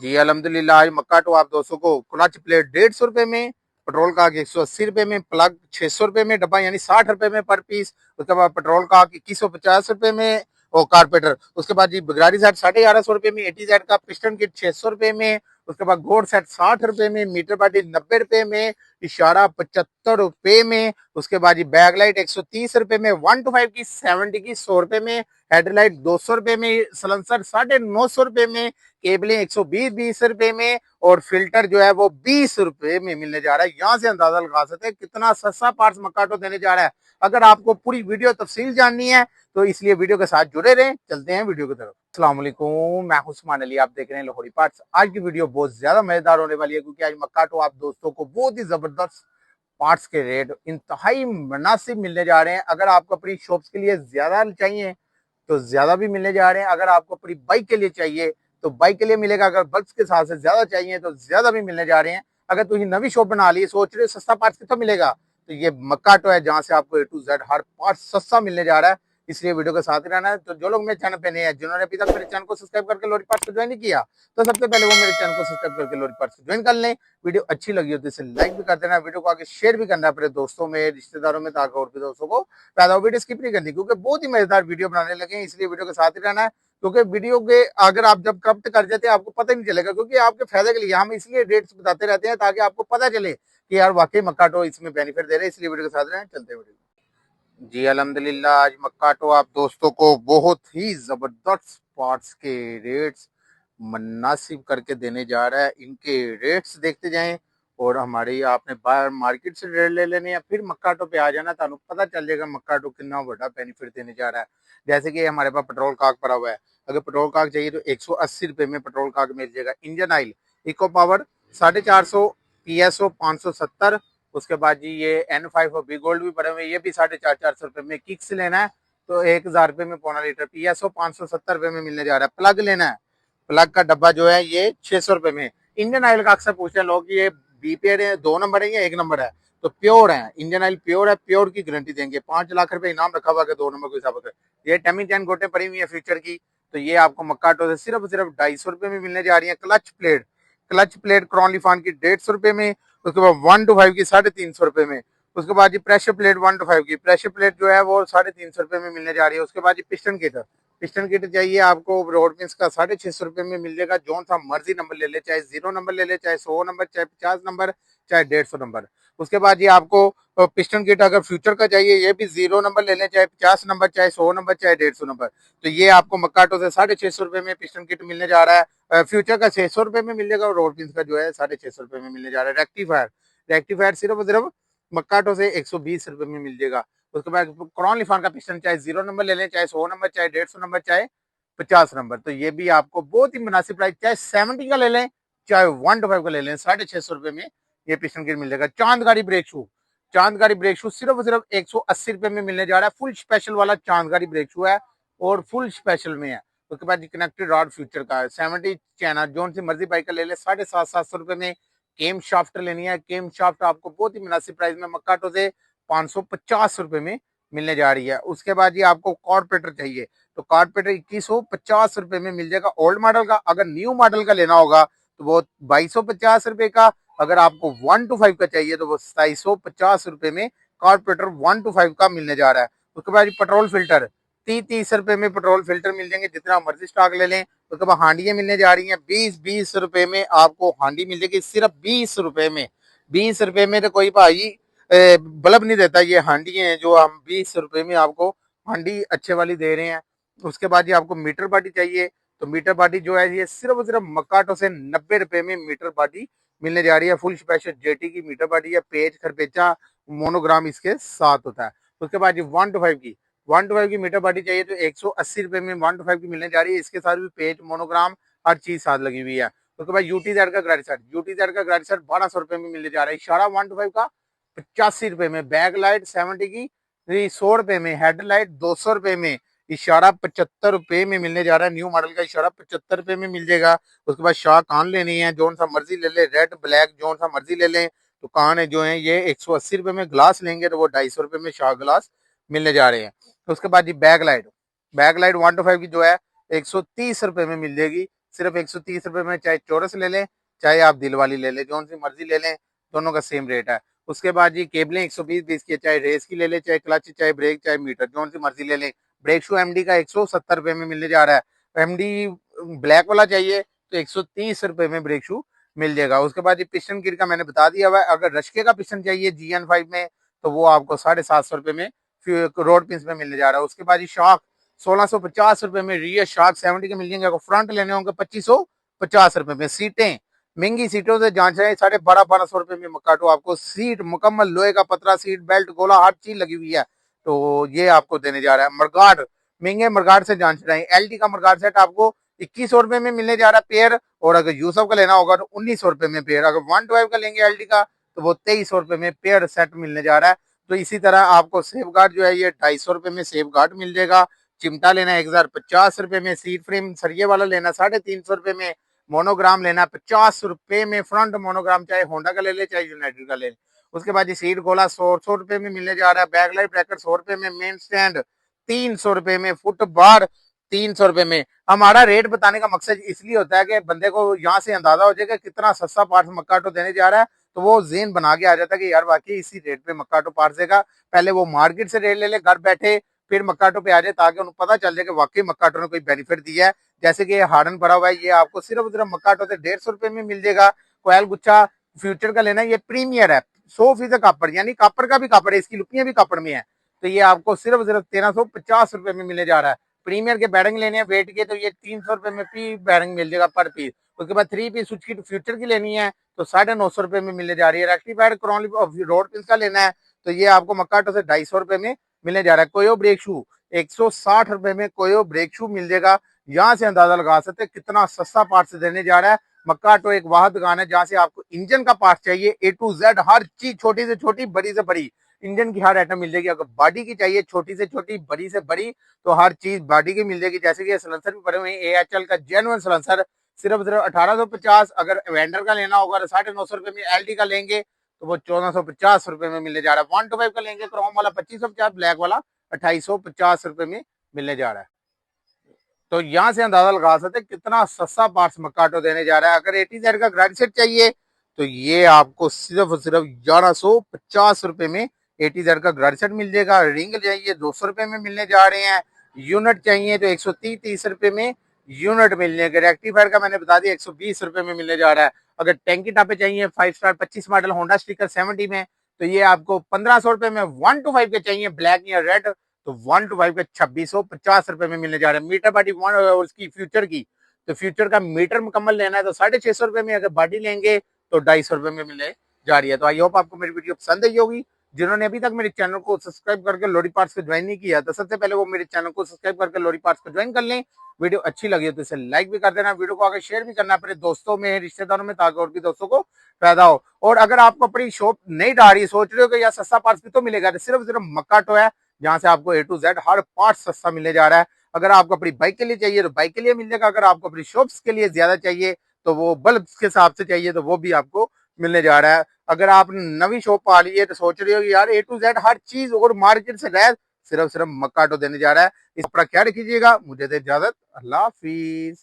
जी अल्हम्दुलिल्लाह। आज मक्का तो आप दोस्तों को क्लच प्लेट 150 रुपए में, पेट्रोल का 180 रुपए में, प्लग 600 रुपए में, डब्बा यानी 60 रुपए में पर पीस। उसके बाद पेट्रोल का 2150 रुपए में और कारपेटर। उसके बाद जी बगरारी सेट 1150 रुपए में, एटी जेड का पिस्टन किट 600 रुपए में। उसके बाद गोड सेट 60 रुपए में, मीटर बाटी 90 रुपए में, इशारा 75 रुपए में। उसके बाद जी बैक लाइट 130 रुपए में, 1 to 5 की 70 की 100 रुपए में, हेडलाइट 200 रुपए में, सलेंसर 950 रुपए में, केबलें 120 रुपए में और फिल्टर जो है वो 20 रुपए में मिलने जा रहा है। यहाँ से अंदाजा लगा सकते हैं कितना सस्ता पार्ट्स मक्काटो देने जा रहा है। अगर आपको पूरी वीडियो तफसील जाननी है तो इसलिए वीडियो के साथ जुड़े रहें। चलते हैं वीडियो की तरफ। अस्सलाम वालेकुम, मैं उस्मान अली, आप देख रहे हैं लाहौरी पार्ट्स। आज की वीडियो बहुत ज्यादा मजेदार होने वाली है क्योंकि आज मक्काटो आप दोस्तों को बहुत ही जबरदस्त पार्ट्स के रेट इंतहाई मुनासिब मिलने जा रहे हैं। अगर आपको अपनी शॉप्स के लिए ज्यादा चाहिए तो ज्यादा भी मिलने जा रहे हैं। अगर आपको अपनी बाइक के लिए चाहिए तो बाइक के लिए मिलेगा। अगर बल्क के साथ से ज्यादा चाहिए तो ज्यादा भी मिलने जा रहे हैं। अगर तुम नवी शॉप बना ली, सोच रहे हो सस्ता पार्ट्स कितना मिलेगा, तो ये मक्काटो है जहां से आपको ए टू जेड हर पार्ट सस्ता मिलने जा रहा है। इसलिए वीडियो के साथ ही रहना है। तो जो लोग मेरे चैनल पे नए हैं, जिन्होंने अभी तक मेरे चैनल को सब्सक्राइब करके लोरी पार्ट्स को ज्वाइन नहीं किया, तो सबसे पहले वो मेरे चैनल को सब्सक्राइब करके लोरी पार्ट्स को ज्वाइन कर लें। वीडियो अच्छी लगी हो तो इसे लाइक भी कर देना, वीडियो को आगे शेयर भी करना अपने दोस्तों में, रिश्तेदारों में, ताकि और भी दोस्तों को पैदा हो। वीडियो स्किप नहीं करनी क्योंकि बहुत ही मजेदार वीडियो बनाने लगे हैं, इसलिए वीडियो के साथ ही रहना है। क्योंकि वीडियो के अगर आप जब कब कर जाते हैं आपको पता ही नहीं चलेगा, क्योंकि आपके फायदे के लिए हम इसलिए रेट्स बताते रहते हैं ताकि आपको पता चले कि यार वाकई मक्काटो इसमें बेनिफिट दे रहे हैं। इसलिए वीडियो के साथ रहें। चलते हैं वीडियो। जी अल्हम्दुलिल्लाह। आज मक्काटो आप दोस्तों को बहुत ही जबरदस्त पार्ट्स के रेट्स मुनासिब करके देने जा रहा है। इनके रेट्स देखते जाएं और हमारी आपने बाहर मार्केट से रेट ले लेने या फिर मक्काटो पे आ जाना, तो पता चल जाएगा मक्काटो कितना बड़ा बेनिफिट देने जा रहा है। जैसे कि हमारे पास पेट्रोल काक पड़ा हुआ है। अगर पेट्रोल काक चाहिए तो 180 रुपए में पेट्रोल काक मिल जाएगा। Engine oil eco power 450, PSO 570। उसके बाद जी ये N5 और बी गोल्ड भी पड़े हुए, ये भी 450 रुपए में। किक्स लेना है तो 1000 रुपए में पौना लीटर, PSO 570 रुपए में मिलने जा रहा है। प्लग लेना है, प्लग का डब्बा जो है ये 600 रुपए में। इंडियन ऑयल का अक्सर पूछते हैं लोग कि ये बीपीएड है, 2 नंबर है या 1 नंबर है, तो प्योर है। इंडियन ऑयल प्योर है, प्योर की गारंटी देंगे। 5 लाख रुपए इनाम रखा हुआ है 2 नंबर को हिसाब से। ये टमी 10 गोटे पड़ी हुई है फ्यूचर की, तो ये आपको मक्काटो से सिर्फ 250 रुपए में मिलने जा रही है। क्लच प्लेट क्रॉन लिफान की 150 रुपए में। उसके बाद 1 to 5 की 350 रुपए में। उसके बाद जी प्रेशर प्लेट 1 to 5 की प्रेशर प्लेट जो है वो 350 रुपए में मिलने जा रही है। उसके बाद जी पिस्टन किट चाहिए आपको रोड पिंस का 650 रुपए में मिल जाएगा। जो सा मर्जी नंबर ले ले, चाहे 0 नंबर ले ले, चाहे 100 नंबर, चाहे 50 नंबर, चाहे 150 नंबर। उसके बाद जी आपको पिस्टन किट अगर फ्यूचर का चाहिए, ये भी 0 नंबर ले लें, चाहे 50 नंबर, चाहे 100 नंबर, चाहे 150 नंबर। तो ये आपको मक्काटो से 650 रुपए में पिस्टन किट मिलने जा रहा है। फ्यूचर का 600 रुपए में मिल जाएगा और रोड पिंस का जो है 650 रुपए में मिलने जा रहा है। रेक्टिफायर सिर्फ और सिर्फ मक्काटो से 120 रुपए में मिल जाएगा। उसके बाद क्रॉन लिफान का पिस्टन चाहे 0 नंबर ले लें, चाहे 100 नंबर, चाहे 150 नंबर, चाहे 50 नंबर, तो ये भी आपको बहुत ही मुनासिब प्राइस, चाहे 70 का ले लें, चाहे 1 to 5 का ले लें, 650 रुपए में ये पिस्टन किट मिल जाएगा। चांदगारी ब्रेक शू सिर्फ और सिर्फ 180 रुपए में मिलने जा रहा है। फुल स्पेशल वाला चांदगारी ब्रेक शू है और फुल स्पेशल में है। उसके बाद कनेक्टेड रॉड फ्यूचर का है 70 चैनल, जो सी मर्जी बाइक का ले ले, 750 रुपए में। केम शाफ्ट लेनी है, केम शाफ्ट आपको बहुत ही मुनासिब प्राइस में मक्काटो से 550 रुपए में मिलने जा रही है। उसके बाद ये आपको कॉर्पोरेटर चाहिए तो कॉर्पोरेटर 2150 रुपए में मिल जाएगा ओल्ड मॉडल का। अगर न्यू मॉडल का लेना होगा तो वो 2250 रुपए का। अगर आपको 1 to 5 का चाहिए तो वो 2750 रुपए में कॉर्पोरेटर 1 to 5 का मिलने जा रहा है। उसके बाद पेट्रोल फिल्टर 30 रुपए में पेट्रोल फिल्टर मिल जाएंगे, जितना मर्जी स्टॉक ले लें। उसके बाद हांडियां मिलने जा रही हैं 20 रुपए में। आपको हांडी मिल जाएगी सिर्फ 20 रुपए में। 20 रुपए में तो कोई भाई बल्ब नहीं देता। ये हांडी है जो हम 20 रुपए में आपको हांडी अच्छे वाली दे रहे हैं। उसके बाद ये आपको मीटर बाटी चाहिए तो मीटर बाटी जो है ये सिर्फ और सिर्फ मक्काटो से 90 रुपए में मीटर बाटी मिलने जा रही है। फुल स्पेशल जेटी की मीटर बाटी है, पेज खरपेचा मोनोग्राम इसके साथ होता है। उसके बाद ये 1 to 5 की मीटर बाटी चाहिए तो 180 रुपए में 1 to 5 की मिलने जा रही है। इसके साथ भी पेज मोनोग्राम हर चीज साथ लगी हुई है। उसके बाद यूटीजेड का ग्रेड सेट 1200 रुपए में मिलने जा रहा है। इशारा 1 to 5 का 85 रुपए में, बैक लाइट 70 की 100 रुपए में, हेडलाइट 200 रुपए में, इशारा 75 रुपए में मिलने जा रहा है। न्यू मॉडल का इशारा 75 रुपए में मिल जाएगा। उसके बाद शाह कान लेनी है, जो सा मर्जी ले ले, रेड ब्लैक जो सा मर्जी ले लें। तो कान है जो है ये 180 रुपए में। ग्लास लेंगे तो वो 250 रुपए में शाह ग्लास मिलने जा रहे हैं। तो उसके बाद जी बैक लाइट 1 to 5 की जो है 130 रुपए में मिल जाएगी। सिर्फ 130 रुपए में, चाहे चौरस ले लें चाहे आप दिल वाली ले लें, जो सी मर्जी ले लें, दोनों का सेम रेट है। उसके बाद जी केबलें 120 की, चाहे रेस की ले लें, चाहे क्लच, चाहे ब्रेक, चाहे मीटर, जो सी मर्जी ले लें। ब्रेक शू एमडी का 170 रुपए में मिलने जा रहा है। एमडी ब्लैक वाला चाहिए तो 130 रुपए में ब्रेक शू मिल जाएगा। उसके बाद ये पिस्टन किट का मैंने बता दिया हुआ है। अगर रश्के का पिस्टन चाहिए GN5 में तो वो आपको 750 रुपए में रोड पिंस में मिलने जा रहा है। उसके बाद ये शॉक 1650 रुपए में, रियर शॉक 70 के मिल जाएंगे। अगर फ्रंट लेने होंगे 2550 रुपए में। सीटें महंगी सीटों से जांच रहे हैं, 1250 रुपए में मकाटो आपको सीट मुकम्मल लोहे का पतरा सीट बेल्ट गोला हर चीज लगी हुई है, तो ये आपको देने जा रहा है। मरगाड महंगे मरगाड से जांच रहे हैं। LT का मरगाड सेट आपको 2100 रुपए में मिलने जा रहा है पेयर, और अगर यूसफ का लेना होगा तो 1900 रुपए में पेयर। अगर 112 का लेंगे LT का तो वो 2300 रुपए में पेयर सेट मिलने जा रहा है। तो इसी तरह आपको सेफ गार्ड जो है ये 250 रुपए में सेफ गार्ड मिल जाएगा। चिमटा लेना 1050 रुपए में। सीट फ्रेम सरिये वाला लेना 350 रुपए में। मोनोग्राम लेना 50 रुपए में, फ्रंट मोनोग्राम, चाहे होंडा का ले ले चाहे यूनाइटेड का ले ले। उसके बाद ये सीट गोला 100 रुपए में मिलने जा रहा है। बैक लाइट ब्रैकेट 100 रुपए में। मेन स्टैंड 300 रुपए में। फुट बार 300 रुपए में। हमारा रेट बताने का मकसद इसलिए होता है कि बंदे को यहाँ से अंदाजा हो जाएगा कितना सस्ता पार्ट्स मक्काटो देने जा रहा है, तो वो जेन बना के आ जाता है कि यार वाकई इसी रेट पे मक्काटो पार्ट्स देगा। पहले वो मार्केट से रेट ले ले घर बैठे, फिर मक्काटो पे आ जाए, ताकि उन्हें पता चल जाए कि वाकई मक्काटो ने कोई बेनिफिट दिया है। जैसे कि ये हार्डन भरा हुआ है, ये आपको सिर्फ मक्काटो से 150 रुपए में मिल जाएगा। कोयल गुच्छा फ्यूचर का लेना, ये प्रीमियर है, 100% कापड़, यानी कापड़ का भी कापड़ है, इसकी लुपियां भी कापड़ में है, तो ये आपको सिर्फ 1350 रुपए में मिलने जा रहा है। प्रीमियर के बैरिंग लेने हैं वेट के, तो ये 300 रुपए में पी बैरिंग मिल जाएगा पर पीस। उसके बाद 3 पीस स्विच की फ्यूचर की लेनी है तो 950 रुपए में मिलने जा रही है। रेक्टिफाइड क्रॉनली रोड पिंस का लेना है तो ये आपको मक्काटो से 250 रुपए में मिलने जा रहा है। कोयो ब्रेक शू 160 रुपए में कोयो ब्रेक शू मिल जाएगा। यहाँ से अंदाजा लगा सकते हैं कितना सस्ता पार्ट देने जा रहा है। मक्काटो एक वाह दुकान है जहाँ से आपको इंजन का पार्ट चाहिए A to Z, हर चीज छोटी से छोटी बड़ी से बड़ी इंजन की हर आइटम मिल जाएगी। अगर बॉडी की चाहिए छोटी से छोटी बड़ी से बड़ी तो हर चीज बॉडी की मिल जाएगी। जैसे कि सलेंसर भी पड़े हुए हैं AHL का जेन्युइन सलेंसर सिर्फ 1850। अगर वेंडर का लेना होगा तो 950 रुपए में। LT का लेंगे तो वो 1450 रुपए में मिलने जा रहा है। 125 का लेंगे क्रोम वाला 2550, ब्लैक वाला 2850 रुपए में मिलने जा रहा है। तो यहाँ से अंदाजा लगा सकते हैं कितना सस्ता पार्ट्स मक्काटो देने जा रहा है। अगर ATZ का ग्राइड सेट चाहिए तो ये आपको सिर्फ 1150 रुपए में ATZ का ग्राइड सेट मिल जाएगा। रिंग चाहिए 200 रुपए में मिलने जा रहे हैं। यूनिट चाहिए तो 130 रुपए में यूनिट मिलने के। रेक्टिफायर का मैंने बता दिया 120 रुपए में मिलने जा रहा है। अगर टैंकी टापे चाहिए 5 स्टार 25 मॉडल होंडा स्टिकर 70 में तो ये आपको 1500 रुपए में। 1 to 5 के चाहिए ब्लैक या रेड तो 1 to 5 के 2650 रुपए में मिलने जा रहा है। मीटर बॉडी उसकी फ्यूचर की, तो फ्यूचर का मीटर मुकम्मल लेना है तो 650 रुपए में। अगर बॉडी लेंगे तो 250 रुपए में मिलने जा रही है। तो आई होप आपको मेरी वीडियो पसंद आई होगी। जिन्होंने अभी तक मेरे चैनल को सब्सक्राइब करके लोरी पार्ट्स को ज्वाइन नहीं किया तो सबसे पहले वो मेरे चैनल को सब्सक्राइब करके लोरी पार्ट्स को ज्वाइन कर लें। वीडियो अच्छी लगी हो तो इसे लाइक भी कर देना, वीडियो को आगे शेयर भी करना अपने दोस्तों में रिश्तेदारों में, ताकि और भी दोस्तों को फायदा हो। और अगर आपको अपनी शॉप नहीं डाल रही, सोच रहे हो कि यार सस्ता पार्ट्स भी तो मिलेगा, तो सिर्फ मक्काटो है जहाँ से आपको A to Z her part सस्ता मिलने जा रहा है। अगर आपको अपनी बाइक के लिए चाहिए तो बाइक के लिए मिल जाएगा। अगर आपको अपनी शॉप्स के लिए ज्यादा चाहिए तो वो बल्ब के हिसाब से चाहिए तो वो भी आपको मिलने जा रहा है। अगर आप नवी शॉप पा ली है तो सोच रहे हो कि यार A to Z हर चीज और मार्केट से रह सिर्फ मक्काटो देने जा रहा है। इस पर क्या रखिएगा। मुझे दे इजाजत, अल्लाह हाफिज।